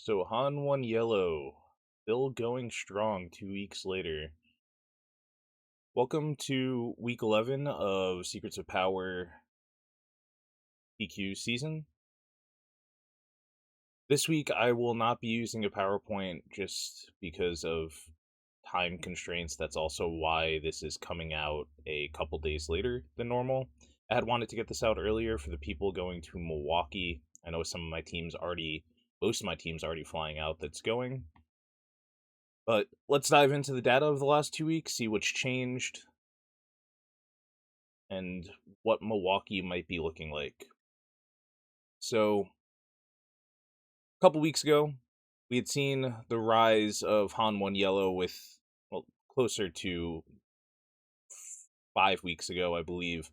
So Han won yellow, still going strong 2 weeks later. Welcome to week 11 of Secrets of Power PQ season. This week I will not be using a PowerPoint just because of time constraints. That's also why this is coming out a couple days later than normal. I had wanted to get this out earlier for the people going to Milwaukee. I know most of my team's already flying out that's going. But let's dive into the data of the last 2 weeks, see what's changed, and what Milwaukee might be looking like. So, a couple weeks ago, we had seen the rise of Han 1 Yellow with, well, closer to 5 weeks ago, I believe,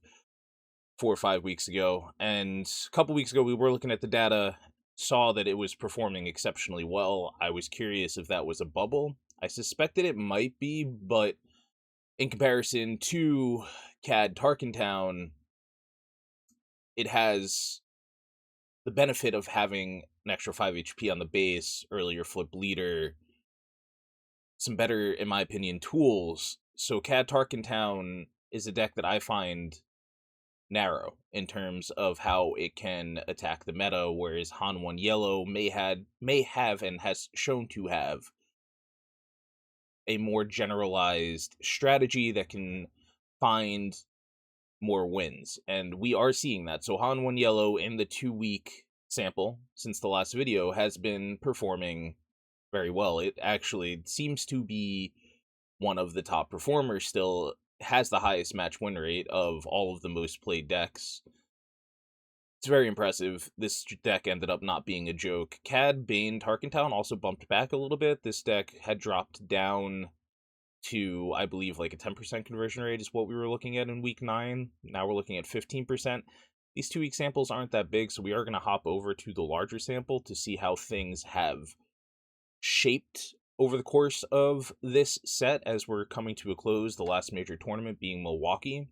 4 or 5 weeks ago. And a couple weeks ago, we were looking at the data, saw that it was performing exceptionally well. I was curious if that was a bubble. I suspected it might be, but in comparison to CAD Tarkentown, it has the benefit of having an extra 5 HP on the base, earlier flip leader, some better, in my opinion, tools. So CAD Tarkentown is a deck that I find narrow in terms of how it can attack the meta, whereas Han 1 Yellow may have and has shown to have a more generalized strategy that can find more wins, and we are seeing that. So Han 1 Yellow in the 2-week sample since the last video has been performing very well. It actually seems to be one of the top performers still, has the highest match win rate of all of the most played decks. It's very impressive. This deck ended up not being a joke. CAD Bane Tarkentown also bumped back a little bit. This deck had dropped down to, I believe, like a 10% conversion rate is what we were looking at in week 9. Now we're looking at 15%. These 2-week samples aren't that big, so we are going to hop over to the larger sample to see how things have shaped over the course of this set as we're coming to a close, the last major tournament being Milwaukee.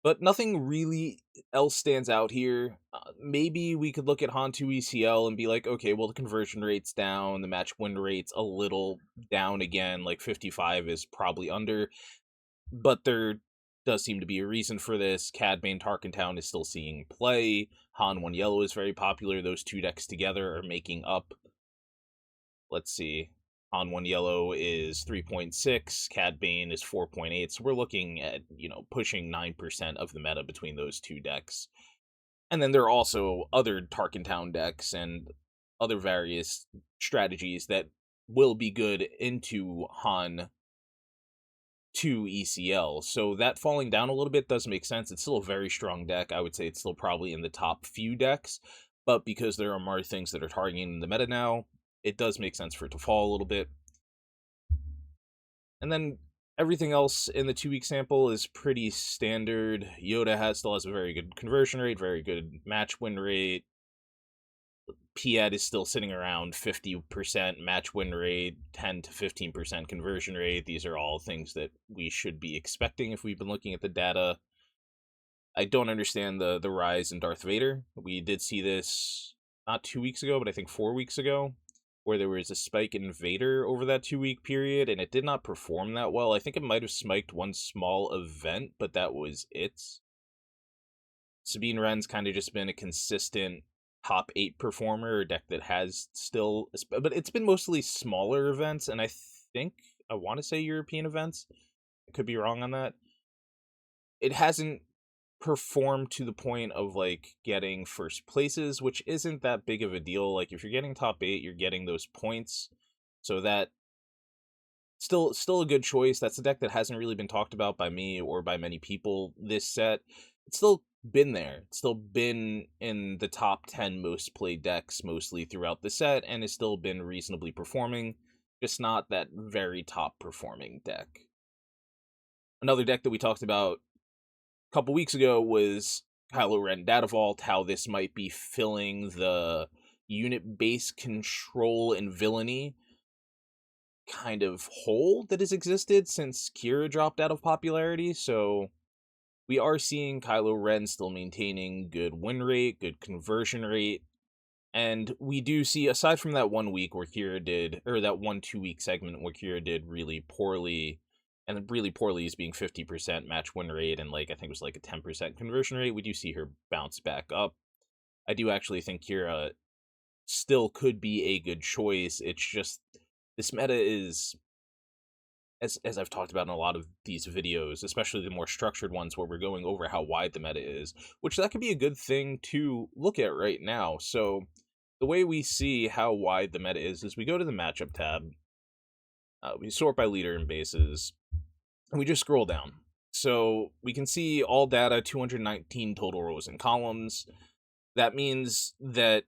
But nothing really else stands out here. Maybe we could look at Han 2 ECL and be like, okay, well, the conversion rate's down, the match win rate's a little down again, like 55 is probably under, but there does seem to be a reason for this. Cad Bane Tarkentown is still seeing play. Han 1 Yellow is very popular. Those two decks together are making up, let's see, Han 1 Yellow is 3.6, Cad Bane is 4.8, so we're looking at, pushing 9% of the meta between those two decks. And then there are also other Tarkentown decks and other various strategies that will be good into Han 2 ECL. So that falling down a little bit does make sense. It's still a very strong deck. I would say it's still probably in the top few decks, but because there are more things that are targeting the meta now, it does make sense for it to fall a little bit. And then everything else in the 2-week sample is pretty standard. Yoda still has a very good conversion rate, very good match win rate. Piet is still sitting around 50% match win rate, 10 to 15% conversion rate. These are all things that we should be expecting if we've been looking at the data. I don't understand the rise in Darth Vader. We did see this not 2 weeks ago, but I think 4 weeks ago, where there was a spike in Vader over that 2-week period, and it did not perform that well. I think it might have spiked one small event, but that was it. Sabine Wren's kind of just been a consistent top 8 performer, a deck that has still, but it's been mostly smaller events, and I want to say European events. I could be wrong on that. It hasn't performed to the point of like getting first places, which isn't that big of a deal. Like if you're getting top 8, you're getting those points, so that still a good choice. That's a deck that hasn't really been talked about by me or by many people this set. It's still been there. It's still been in the top 10 most played decks mostly throughout the set, and has still been reasonably performing, just not that very top performing deck. Another deck that we talked about a couple weeks ago was Kylo Ren Data Vault, how this might be filling the unit-based control and villainy kind of hole that has existed since Kira dropped out of popularity. So we are seeing Kylo Ren still maintaining good win rate, good conversion rate. And we do see, aside from that 1 week where Kira did, or that 1-2 week segment where Kira did really poorly, and really poorly is being 50% match win rate and like I think it was like a 10% conversion rate, we do see her bounce back up. I do actually think Kira still could be a good choice. It's just this meta is, as I've talked about in a lot of these videos, especially the more structured ones where we're going over how wide the meta is, which that could be a good thing to look at right now. So the way we see how wide the meta is we go to the matchup tab, we sort by leader and bases, and we just scroll down. So we can see all data, 219 total rows and columns. That means that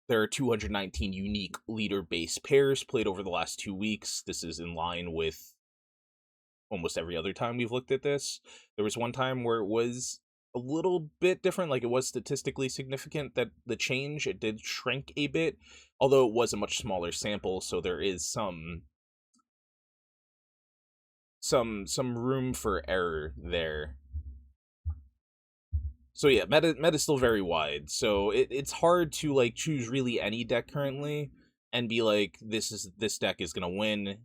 there are 219 unique leader-based pairs played over the last 2 weeks. This is in line with almost every other time we've looked at this. There was one time where it was a little bit different, like it was statistically significant that the change, it did shrink a bit, although it was a much smaller sample, so there is some room for error there. So yeah, meta's still very wide, so it's hard to like choose really any deck currently and be like, this deck is gonna win.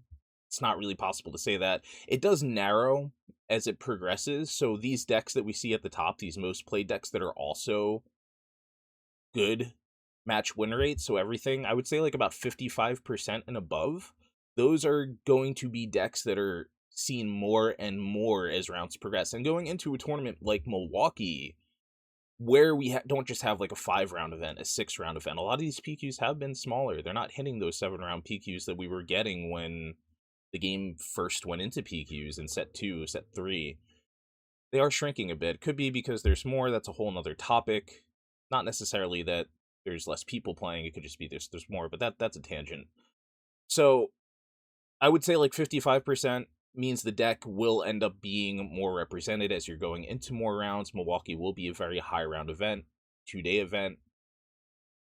It's not really possible to say that. It does narrow as it progresses, so these decks that we see at the top, these most played decks that are also good match win rates, so everything, I would say like about 55% and above, those are going to be decks that are seen more and more as rounds progress. And going into a tournament like Milwaukee, where we don't just have like a 5-round event, a 6-round event. A lot of these PQs have been smaller. They're not hitting those 7-round PQs that we were getting when the game first went into PQs in set 2, set 3. They are shrinking a bit. Could be because there's more. That's a whole nother topic. Not necessarily that there's less people playing. It could just be there's more, but that's a tangent. So I would say like 55% means the deck will end up being more represented as you're going into more rounds. Milwaukee will be a very high round event, 2-day event,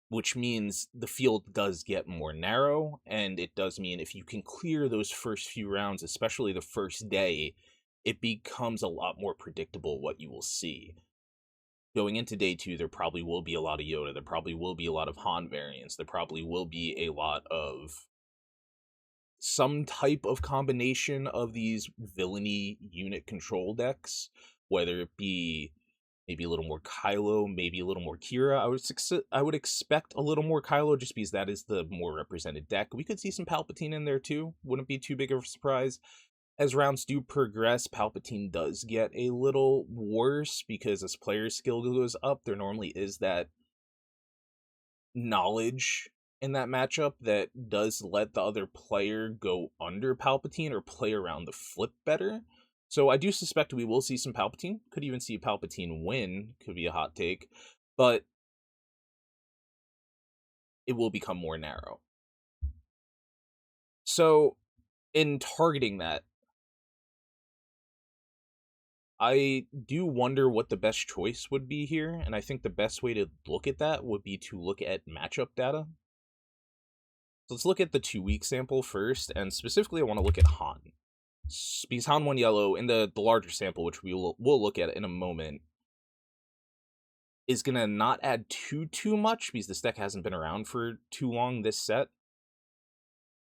which means the field does get more narrow, and it does mean if you can clear those first few rounds, especially the first day, it becomes a lot more predictable what you will see. Going into day 2, there probably will be a lot of Yoda, there probably will be a lot of Han variants, there probably will be a lot of some type of combination of these villainy unit control decks, whether it be maybe a little more Kylo, maybe a little more Kira. I would expect a little more Kylo just because that is the more represented deck. We could see some Palpatine in there too. Wouldn't be too big of a surprise. As rounds do progress, Palpatine does get a little worse because as player skill goes up, there normally is that knowledge in that matchup that does let the other player go under Palpatine or play around the flip better. So I do suspect we will see some Palpatine. Could even see Palpatine win. Could be a hot take. But it will become more narrow. So in targeting that, I do wonder what the best choice would be here. And I think the best way to look at that would be to look at matchup data. So let's look at the 2-week sample first, and specifically I want to look at Han. Because Han 1 yellow, in the larger sample, which we'll look at in a moment, is going to not add too much, because this deck hasn't been around for too long this set.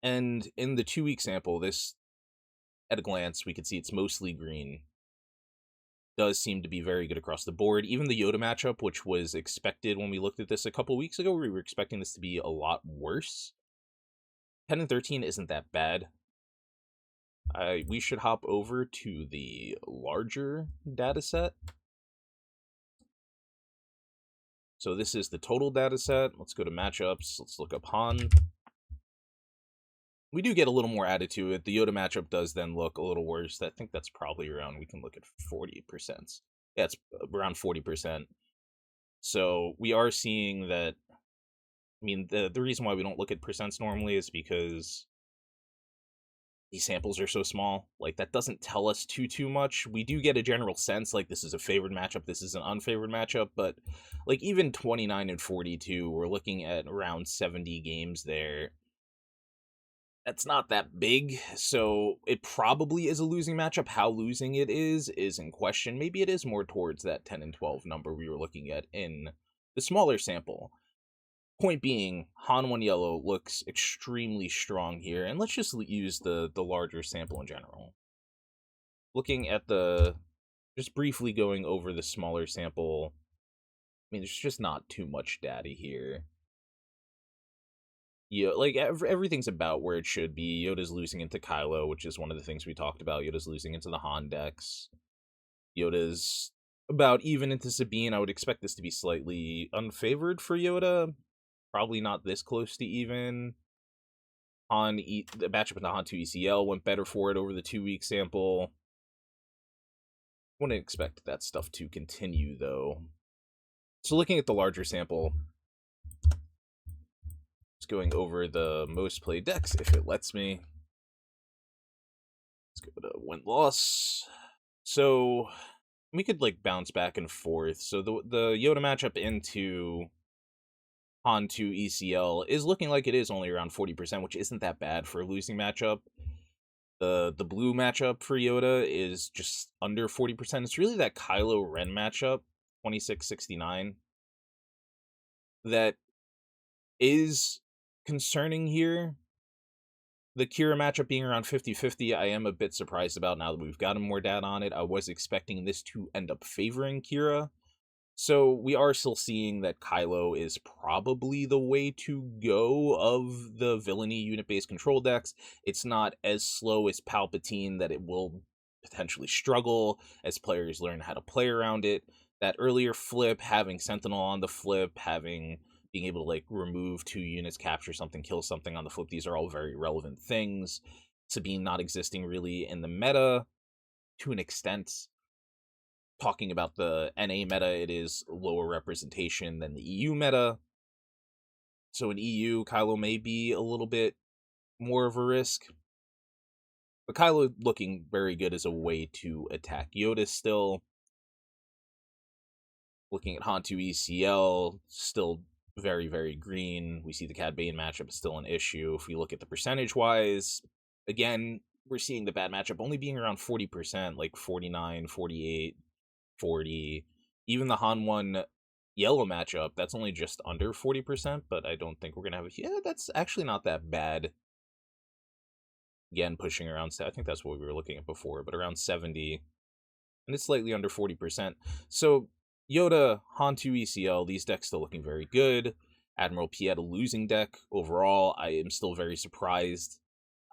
And in the 2-week sample, this, at a glance, we can see it's mostly green. Does seem to be very good across the board. Even the Yoda matchup, which was expected when we looked at this a couple weeks ago, we were expecting this to be a lot worse. 10 and 13 isn't that bad. We should hop over to the larger data set. So this is the total data set. Let's go to matchups. Let's look up Han. We do get a little more added to it. The Yoda matchup does then look a little worse. I think that's probably around, we can look at 40%. Yeah, it's around 40%. So we are seeing that, I mean, the reason why we don't look at percents normally is because these samples are so small. Like, that doesn't tell us too much. We do get a general sense, like, this is a favored matchup, this is an unfavored matchup, but, like, even 29 and 42, we're looking at around 70 games there. That's not that big, so it probably is a losing matchup. How losing it is in question. Maybe it is more towards that 10 and 12 number we were looking at in the smaller sample. Point being, Han 1 Yellow looks extremely strong here, and let's just use the larger sample in general. Looking at just briefly going over the smaller sample, I mean, there's just not too much data here. Yeah, like everything's about where it should be. Yoda's losing into Kylo, which is one of the things we talked about. Yoda's losing into the Han decks. Yoda's about even into Sabine. I would expect this to be slightly unfavored for Yoda. Probably not this close to even. The matchup in the Han 2 ECL went better for it over the 2-week sample. Wouldn't expect that stuff to continue, though. So looking at the larger sample, just going over the most played decks, if it lets me. Let's go to win-loss. So we could like bounce back and forth. So the Yoda matchup into Han 2 ECL is looking like it is only around 40%, which isn't that bad for a losing matchup. The blue matchup for Yoda is just under 40%. It's really that Kylo Ren matchup, 26-69, that is concerning here. The Kira matchup being around 50-50, I am a bit surprised about now that we've gotten more data on it. I was expecting this to end up favoring Kira. So we are still seeing that Kylo is probably the way to go of the villainy unit-based control decks. It's not as slow as Palpatine that it will potentially struggle as players learn how to play around it. That earlier flip, having Sentinel on the flip, being able to like remove 2 units, capture something, kill something on the flip, these are all very relevant things. Sabine not existing really in the meta to an extent. Talking about the NA meta, it is lower representation than the EU meta. So in EU, Kylo may be a little bit more of a risk. But Kylo looking very good as a way to attack Yoda still. Looking at Han 2 ECL, still very, very green. We see the Cad Bane matchup is still an issue. If we look at the percentage-wise, again, we're seeing the bad matchup only being around 40%, like 49, 48, 40. Even the Han 1 Yellow matchup, that's only just under 40%, but I don't think we're going to have that's actually not that bad. Again, pushing around, I think that's what we were looking at before, but around 70, and it's slightly under 40%. So Yoda, Han 2 ECL, these decks still looking very good. Admiral Piet, a losing deck. Overall, I am still very surprised.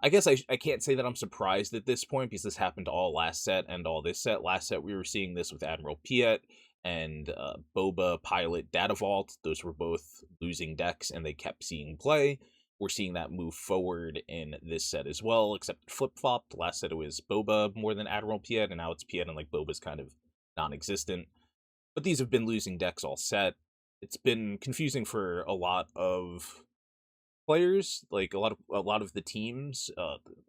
I guess I can't say that I'm surprised at this point, because this happened all last set and all this set. Last set, we were seeing this with Admiral Piet and Boba, Pilot, Data Vault. Those were both losing decks, and they kept seeing play. We're seeing that move forward in this set as well, except flip-flopped. Last set it was Boba more than Admiral Piet, and now it's Piet, and like Boba's kind of non-existent. But these have been losing decks all set. It's been confusing for a lot of players, like a lot of the teams,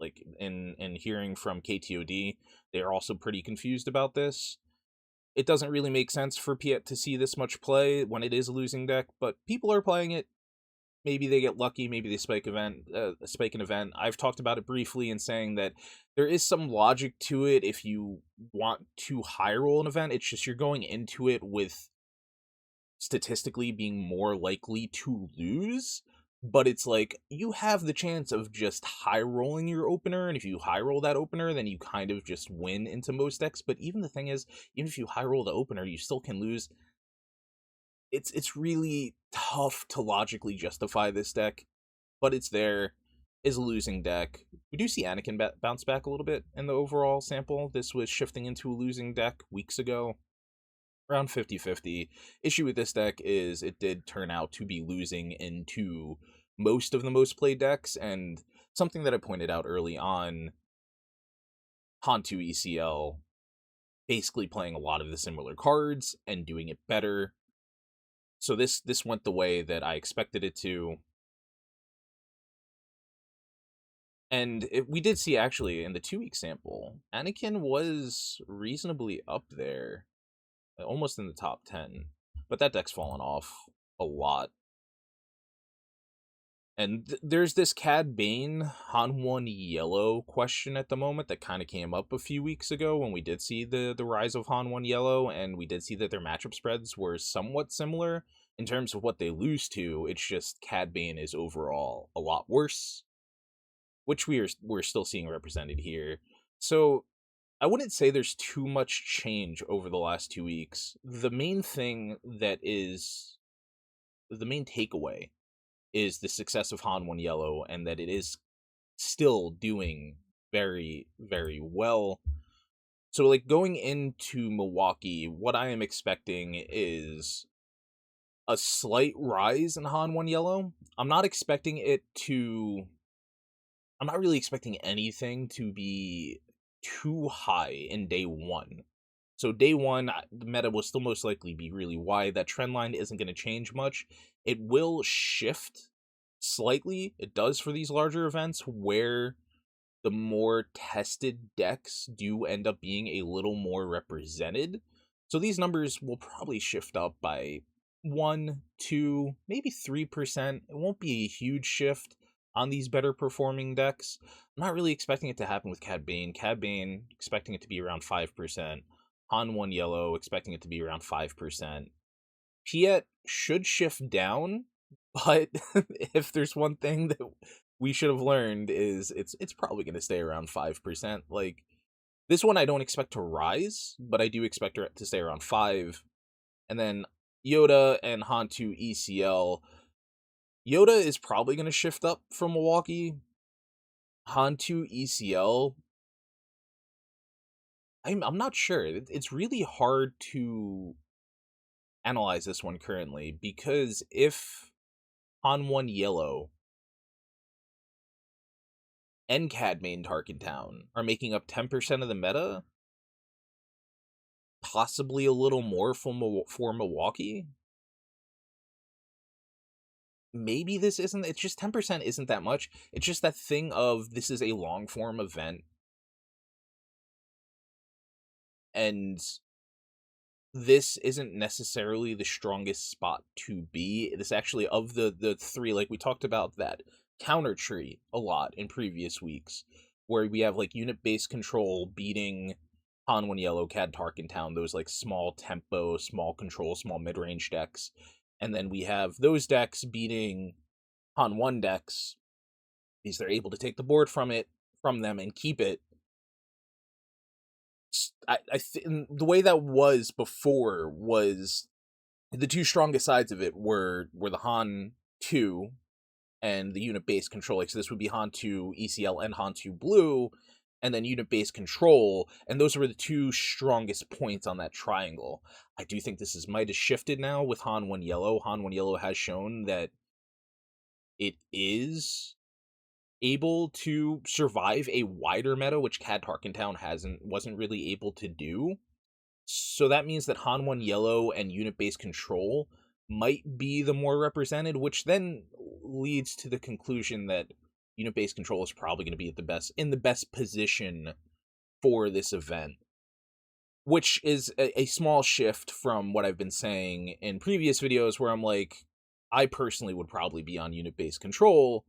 like in hearing from KTOD, they are also pretty confused about this. It doesn't really make sense for Piet to see this much play when it is a losing deck, but people are playing it. Maybe they get lucky, maybe they spike an event. I've talked about it briefly in saying that there is some logic to it if you want to high roll an event. It's just you're going into it with statistically being more likely to lose, but it's like you have the chance of just high rolling your opener, and if you high roll that opener, then you kind of just win into most decks. But even the thing is, even if you high roll the opener, you still can lose. It's really tough to logically justify this deck, but it's there. Is a losing deck. We do see Anakin bounce back a little bit in the overall sample. This was shifting into a losing deck weeks ago, around 50-50. Issue with this deck is it did turn out to be losing into most of the most played decks, and something that I pointed out early on, Han 2 ECL basically playing a lot of the similar cards and doing it better. So this went the way that I expected it to. And we did see, actually, in the 2-week sample, Anakin was reasonably up there, almost in the top 10. But that deck's fallen off a lot. And there's this Cad Bane Han 1 Yellow question at the moment that kind of came up a few weeks ago when we did see the rise of Han 1 Yellow, and we did see that their matchup spreads were somewhat similar. In terms of what they lose to, it's just Cad Bane is overall a lot worse, which we're still seeing represented here. So I wouldn't say there's too much change over the last 2 weeks. The main thing that is the main takeaway is the success of Han 1 Yellow, and that it is still doing very, very well. So, like, going into Milwaukee, what I am expecting is a slight rise in Han 1 Yellow. I'm not expecting it to. I'm not really expecting anything to be too high in day one. So, day one, the meta will still most likely be really wide. That trend line isn't going to change much. It will shift slightly. It does for these larger events where the more tested decks do end up being a little more represented. So these numbers will probably shift up by 1, 2, maybe 3%. It won't be a huge shift on these better performing decks. I'm not really expecting it to happen with Cad Bane. Cad Bane, expecting it to be around 5%. Han 1 Yellow, expecting it to be around 5%. Piet should shift down, but if there's one thing that we should have learned is it's probably going to stay around 5%. Like, this one I don't expect to rise, but I do expect it to stay around 5. And then Yoda and Hantu ECL. Yoda is probably going to shift up from Milwaukee. Hantu ECL, I'm not sure. It's really hard to analyze this one currently, because if Han 1 Yellow and Cadmain Tarkentown are making up 10% of the meta, possibly a little more for Milwaukee. Maybe this isn't, it's just 10% isn't that much. It's just that thing of this is a long form event. And this isn't necessarily the strongest spot to be. This actually, of the three, like we talked about that counter tree a lot in previous weeks, where we have like unit-based control beating Han 1 Yellow, Cad Tarkentown, those like small tempo, small control, small mid-range decks. And then we have those decks beating Han 1 decks, because they're able to take the board from them and keep it. The way that was before was the two strongest sides of it were the Han 2 and the unit-based control. Like, so this would be Han 2 ECL and Han 2 Blue, and then unit-based control, and those were the two strongest points on that triangle. I do think this might have shifted now with Han 1 Yellow. Han 1 Yellow has shown that it is able to survive a wider meta, which Cad Tarkentown wasn't really able to do. So that means that Han 1 Yellow and unit-based control might be the more represented, which then leads to the conclusion that unit-based control is probably going to be in the best position for this event, which is a small shift from what I've been saying in previous videos, where I'm like, I personally would probably be on unit-based control,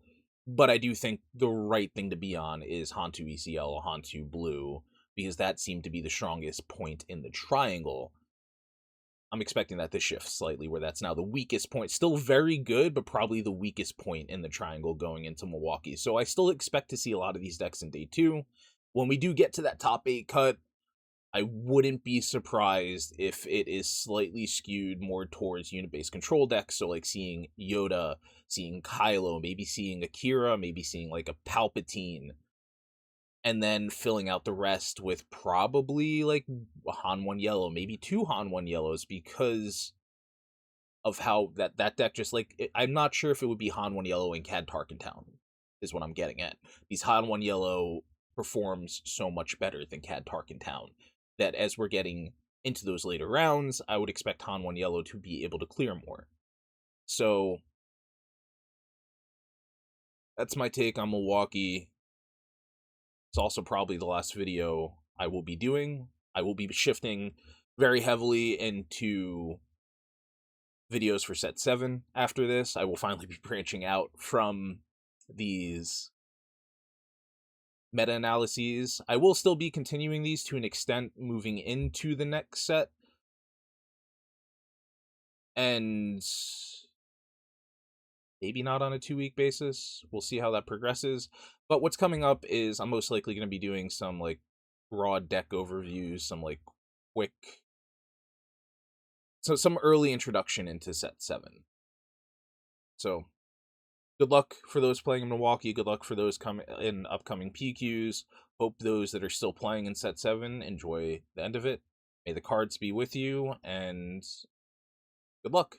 but I do think the right thing to be on is Hantu ECL or Hantu Blue, because that seemed to be the strongest point in the triangle. I'm expecting that to shift slightly, where that's now the weakest point. Still very good, but probably the weakest point in the triangle going into Milwaukee. So I still expect to see a lot of these decks in day 2. When we do get to that top 8 cut, I wouldn't be surprised if it is slightly skewed more towards unit-based control decks. So like seeing Yoda, seeing Kylo, maybe seeing Akira, maybe seeing like a Palpatine, and then filling out the rest with probably like Han 1 Yellow, maybe 2 Han 1 Yellows, because of how that deck just like, I'm not sure if it would be Han 1 Yellow and Cad Tarkentown, is what I'm getting at. These Han 1 Yellow performs so much better than Cad Tarkentown, that as we're getting into those later rounds, I would expect Han 1 Yellow to be able to clear more. So that's my take on Milwaukee. It's also probably the last video I will be doing. I will be shifting very heavily into videos for set 7 after this. I will finally be branching out from these meta-analyses. I will still be continuing these to an extent moving into the next set, and maybe not on a 2-week basis. We'll see how that progresses. But what's coming up is I'm most likely going to be doing some like broad deck overviews, some like quick, so some early introduction into set 7. So good luck for those playing in Milwaukee. Good luck for those coming in upcoming PQs. Hope those that are still playing in set 7 enjoy the end of it. May the cards be with you, and good luck.